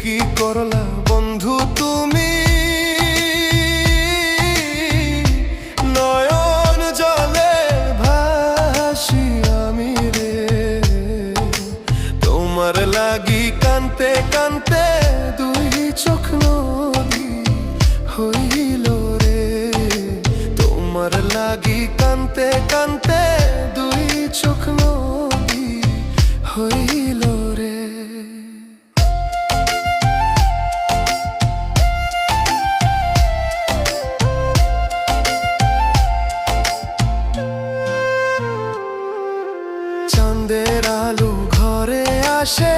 কি করলা বন্ধু তুমি, নয়ন জলে ভাসি আমি রে। তোমার লাগি কানতে কানতে দুই চোখ নদী হইল রে। তোমার লাগি কানতে কানতে দুই চোখ নদী হইল রে। চাঁদের আলো ঘরে আসে,